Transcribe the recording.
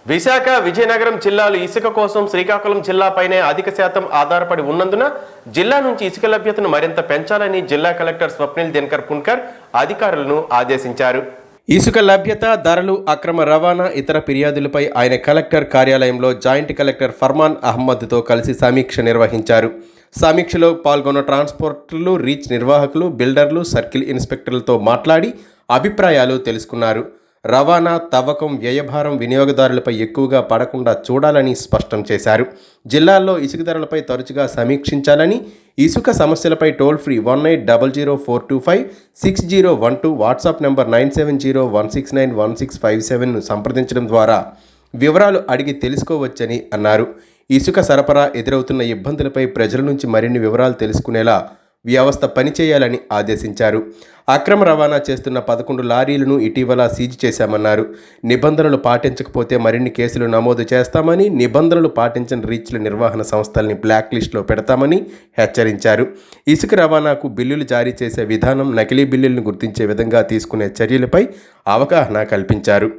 విశాఖ, విజయనగరం జిల్లాలు ఇసుక కోసం శ్రీకాకుళం జిల్లాపైనే అధిక శాతం ఆధారపడి ఉన్నందున జిల్లా నుంచి ఇసుక లభ్యతను మరింత పెంచాలని జిల్లా కలెక్టర్ స్వప్నిల్ దినకర్ పున్కర్ అధికారులను ఆదేశించారు. ఇసుక లభ్యత, ధరలు, అక్రమ రవాణా, ఇతర ఫిర్యాదులపై ఆయన కలెక్టర్ కార్యాలయంలో జాయింట్ కలెక్టర్ ఫర్మాన్ అహ్మద్తో కలిసి సమీక్ష నిర్వహించారు. సమీక్షలో పాల్గొన్న ట్రాన్స్పోర్టర్లు, రీచ్ నిర్వాహకులు, బిల్డర్లు, సర్కిల్ ఇన్స్పెక్టర్లతో మాట్లాడి అభిప్రాయాలు తెలుసుకున్నారు. రవాణా, తవ్వకం, వ్యయభారం వినియోగదారులపై ఎక్కువగా పడకుండా చూడాలని స్పష్టం చేశారు. జిల్లాల్లో ఇసుక ధరలపై తరచుగా సమీక్షించాలని, ఇసుక సమస్యలపై టోల్ ఫ్రీ 1800-425-6012, వాట్సాప్ నెంబర్ 9701691657ను సంప్రదించడం ద్వారా వివరాలు అడిగి తెలుసుకోవచ్చని అన్నారు. ఇసుక సరఫరా ఎదురవుతున్న ఇబ్బందులపై ప్రజల నుంచి మరిన్ని వివరాలు తెలుసుకునేలా వ్యవస్థ పనిచేయాలని ఆదేశించారు. అక్రమ రవాణా చేస్తున్న 11 లారీలను ఇటీవల సీజ్ చేశామన్నారు. నిబంధనలు పాటించకపోతే మరిన్ని కేసులు నమోదు చేస్తామని, నిబంధనలు పాటించని రీచ్ల నిర్వహణ సంస్థల్ని బ్లాక్ లిస్టులో పెడతామని హెచ్చరించారు. ఇసుక రవాణాకు బిల్లులు జారీ చేసే విధానం, నకిలీ బిల్లులను గుర్తించే విధంగా తీసుకునే చర్యలపై అవగాహన కల్పించారు.